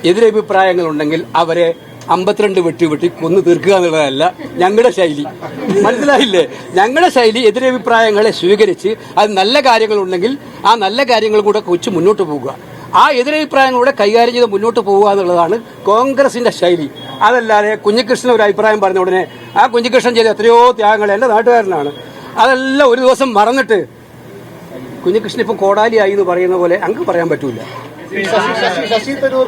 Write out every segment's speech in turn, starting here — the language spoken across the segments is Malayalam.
എതിരഭിപ്രായങ്ങളുണ്ടെങ്കിൽ അവരെ 52 വെട്ടി കൊന്നു തീർക്കുക എന്നുള്ളതല്ല ഞങ്ങളുടെ ശൈലി. മനസ്സിലായില്ലേ? ഞങ്ങളുടെ ശൈലി എതിരഭിപ്രായങ്ങളെ സ്വീകരിച്ച് അത് നല്ല കാര്യങ്ങളുണ്ടെങ്കിൽ ആ നല്ല കാര്യങ്ങൾ കൂടെ കൊച്ചു മുന്നോട്ട് പോകുക, ആ എതിരഭിപ്രായങ്ങളൂടെ കൈകാര്യം ചെയ്ത് മുന്നോട്ട് പോകുക എന്നുള്ളതാണ് കോൺഗ്രസിന്റെ ശൈലി. അതല്ലാതെ കുഞ്ഞികൃഷ്ണൻ ഒരു അഭിപ്രായം പറഞ്ഞ ഉടനെ ആ കുഞ്ഞികൃഷ്ണൻ ചെയ്ത എത്രയോ ത്യാഗങ്ങൾ എന്റെ നാട്ടുകാരനാണ്, അതെല്ലാം ഒരു ദിവസം മറന്നിട്ട് കുഞ്ഞികൃഷ്ണൻ ഇപ്പം കോടാലിയായി എന്ന് പറയുന്ന പോലെ അങ്ങ് പറയാൻ പറ്റൂല. ശശി തരൂർ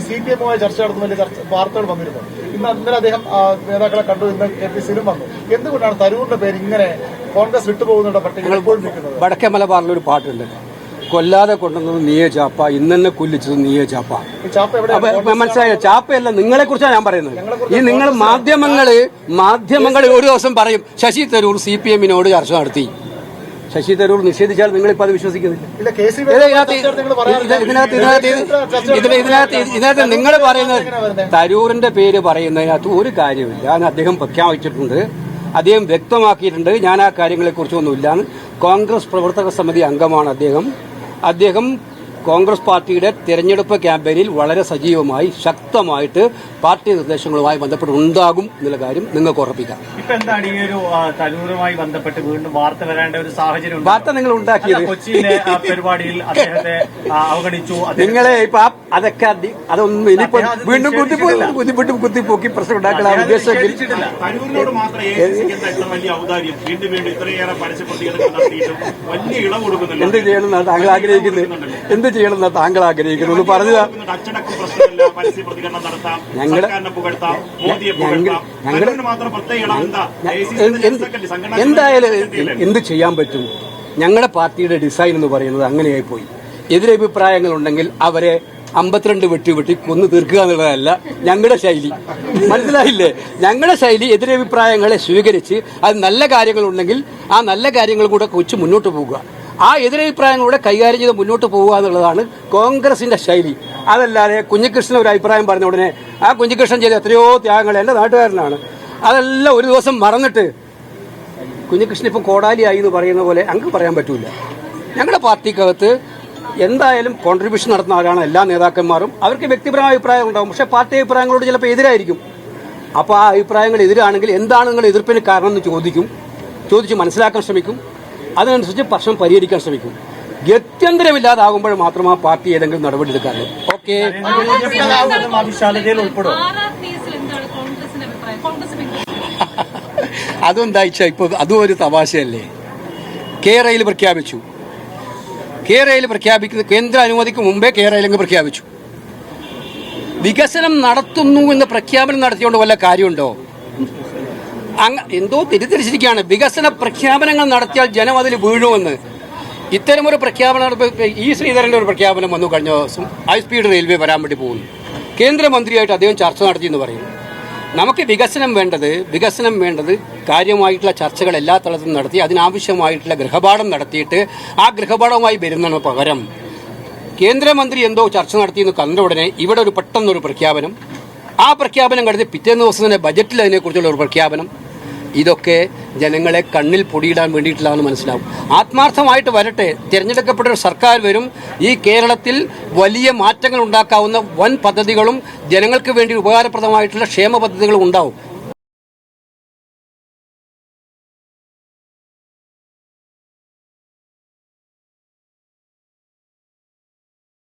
CPM-മായി ചർച്ച നടത്തുന്ന വാർത്തകൾ വന്നിരുന്നു. ഇന്നലെ അദ്ദേഹം നേതാക്കളെ കണ്ടു, ഇന്ന് KPCയിലും വന്നു. എന്തുകൊണ്ടാണ് തരൂരിന്റെ പേര് ഇങ്ങനെ കോൺഗ്രസ് വിട്ടുപോകുന്ന പട്ടികയിൽ വടക്കേ മലബാറിൽ ഒരു പാട്ടുണ്ട്, കൊല്ലാതെ കൊണ്ടുവന്നത് നീയെ ചാപ്പ, ഇന്നെ കൊല്ലിച്ചത് നീയെ ചാപ്പ. മനസ്സിലായ ചാപ്പയല്ല, നിങ്ങളെ കുറിച്ചാണ് ഞാൻ പറയുന്നത്. ഈ നിങ്ങൾ മാധ്യമങ്ങൾ ഒരു ദിവസം പറയും ശശി തരൂർ CPM-നോട് ചർച്ച നടത്തി. ശശി തരൂർ നിഷേധിച്ചാൽ നിങ്ങളിപ്പോൾ അത് വിശ്വസിക്കുന്നില്ല. ഇതിനകത്ത് നിങ്ങൾ പറയുന്നത് തരൂരിന്റെ പേര് പറയുന്നതിനകത്ത് ഒരു കാര്യമില്ല. അദ്ദേഹം പ്രഖ്യാപിച്ചിട്ടുണ്ട്, അദ്ദേഹം വ്യക്തമാക്കിയിട്ടുണ്ട്. ഞാൻ ആ കാര്യങ്ങളെക്കുറിച്ചൊന്നുമില്ലാന്ന്. കോൺഗ്രസ് പ്രവർത്തക സമിതി അംഗമാണ് അദ്ദേഹം കോൺഗ്രസ് പാർട്ടിയുടെ തെരഞ്ഞെടുപ്പ് ക്യാമ്പയിനിൽ വളരെ സജീവമായി ശക്തമായിട്ട് പാർട്ടി നിർദ്ദേശങ്ങളുമായി ബന്ധപ്പെട്ട് ഉണ്ടാകും എന്നുള്ള കാര്യം നിങ്ങൾക്ക് ഉറപ്പിക്കാം. ഇപ്പൊ എന്താണ് ഈ ഒരു തരൂരുമായി ബന്ധപ്പെട്ട് വീണ്ടും വാർത്ത വരേണ്ട ഒരു സാഹചര്യം? വാർത്ത നിങ്ങൾ ഉണ്ടാക്കിയത് കൊച്ചിയിലെ പരിപാടിയിൽ അദ്ദേഹത്തെ അവഗണിച്ചു. നിങ്ങളെ ഇപ്പൊ അതൊക്കെ അതൊന്നും ഇനിയിപ്പോ വീണ്ടും കുത്തിപ്പോക്കി പ്രശ്നം ഉണ്ടാക്കാൻ ഉദ്ദേശിച്ചെങ്കിൽ എന്ത് ചെയ്യണമെന്നാണ് താങ്കൾ ആഗ്രഹിക്കുന്നത്? എന്ത് ചെയ്യണമെന്നാണ് താങ്കൾ ആഗ്രഹിക്കുന്നത്? പറഞ്ഞതാ എന്തായാലും എന്ത് ചെയ്യാൻ പറ്റും? ഞങ്ങളുടെ പാർട്ടിയുടെ ഡിസൈൻ എന്ന് പറയുന്നത് അങ്ങനെയായിപ്പോയി. എതിരഭിപ്രായങ്ങളുണ്ടെങ്കിൽ അവരെ 52 വെട്ടി കൊന്നു തീർക്കുക എന്നുള്ളതല്ല ഞങ്ങളുടെ ശൈലി. മനസ്സിലായില്ലേ? ഞങ്ങളുടെ ശൈലി എതിരഭിപ്രായങ്ങളെ സ്വീകരിച്ച് അത് നല്ല കാര്യങ്ങളുണ്ടെങ്കിൽ ആ നല്ല കാര്യങ്ങൾ കൂടെ കൊച്ചു മുന്നോട്ട് പോകുക, ആ എതിരഭിപ്രായങ്ങളൂടെ കൈകാര്യം ചെയ്ത് മുന്നോട്ട് പോകുക എന്നുള്ളതാണ് കോൺഗ്രസിന്റെ ശൈലി. അതല്ലാതെ കുഞ്ഞികൃഷ്ണൻ ഒരു അഭിപ്രായം പറഞ്ഞ ഉടനെ ആ കുഞ്ഞികൃഷ്ണൻ ചെയ്ത എത്രയോ ത്യാഗങ്ങൾ എന്റെ നാട്ടുകാരനാണ്, അതെല്ലാം ഒരു ദിവസം മറന്നിട്ട് കുഞ്ഞികൃഷ്ണൻ ഇപ്പം കോടാലിയായി എന്ന് പറയുന്ന പോലെ അങ്ങ് പറയാൻ പറ്റൂല. ഞങ്ങളുടെ പാർട്ടിക്കകത്ത് എന്തായാലും കോൺട്രിബ്യൂഷൻ നടത്തുന്ന ആരാണ് എല്ലാ നേതാക്കന്മാരും. അവർക്ക് വ്യക്തിപരമായ അഭിപ്രായം ഉണ്ടാകും, പക്ഷെ പാർട്ടി അഭിപ്രായങ്ങളോട് ചിലപ്പോൾ എതിരായിരിക്കും. അപ്പോൾ ആ അഭിപ്രായങ്ങൾ എതിരാണെങ്കിൽ എന്താണ് നിങ്ങളുടെ എതിർപ്പിന് കാരണം എന്ന് ചോദിച്ച് മനസ്സിലാക്കാൻ ശ്രമിക്കും. അതിനനുസരിച്ച് പ്രശ്നം പരിഹരിക്കാൻ ശ്രമിക്കും. ഗത്യന്തരമില്ലാതാകുമ്പോൾ മാത്രം ആ പാർട്ടി ഏതെങ്കിലും നടപടി എടുക്കാറുള്ളൂ. ഓക്കെ, അതെന്താ ഇപ്പൊ അതും ഒരു തമാശയല്ലേ? കേരളയിൽ പ്രഖ്യാപിച്ചു. കേരളയിൽ പ്രഖ്യാപിക്കുന്ന കേന്ദ്ര അനുമതിക്ക് മുമ്പേ കേരളയിൽ പ്രഖ്യാപിച്ചു. വികസനം നടത്തുന്നു എന്ന് പ്രഖ്യാപനം നടത്തിയോണ്ട് വല്ല കാര്യമുണ്ടോ? എന്തോ തിരിച്ചിരിക്കുകയാണ്. വികസന പ്രഖ്യാപനങ്ങൾ നടത്തിയാൽ ജനം അതിൽ വീഴുമെന്ന് ഇത്തരമൊരു പ്രഖ്യാപനം. ശ്രീധരന്റെ ഒരു പ്രഖ്യാപനം വന്നു കഴിഞ്ഞ ദിവസം, ഹൈ സ്പീഡ് റെയിൽവേ വരാൻ വേണ്ടി പോകുന്നു. കേന്ദ്രമന്ത്രിയായിട്ട് അദ്ദേഹം ചർച്ച നടത്തി എന്ന് പറയുന്നു. നമുക്ക് വികസനം വേണ്ടത് കാര്യമായിട്ടുള്ള ചർച്ചകൾ എല്ലാ തലത്തിലും നടത്തി അതിനാവശ്യമായിട്ടുള്ള ഗൃഹപാഠം നടത്തിയിട്ട് ആ ഗൃഹപാഠവുമായി വരുന്നതിന് പകരം കേന്ദ്രമന്ത്രി എന്തോ ചർച്ച നടത്തിയെന്ന് കണ്ട ഉടനെ ഇവിടെ ഒരു പെട്ടെന്നൊരു പ്രഖ്യാപനം, ആ പ്രഖ്യാപനം കഴിഞ്ഞ് പിറ്റേന്ന് ദിവസം തന്നെ ബജറ്റിൽ അതിനെക്കുറിച്ചുള്ള ഒരു പ്രഖ്യാപനം. ഇതൊക്കെ ജനങ്ങളെ കണ്ണിൽ പൊടിയിടാൻ വേണ്ടിയിട്ടുള്ളതെന്ന് മനസ്സിലാവും. ആത്മാർത്ഥമായിട്ട് വരട്ടെ, തിരഞ്ഞെടുക്കപ്പെട്ട ഒരു സർക്കാർ വരും. ഈ കേരളത്തിൽ വലിയ മാറ്റങ്ങൾ ഉണ്ടാക്കാവുന്ന വൻ പദ്ധതികളും ജനങ്ങൾക്ക് വേണ്ടി ഉപകാരപ്രദമായിട്ടുള്ള ക്ഷേമ പദ്ധതികളും ഉണ്ടാവും.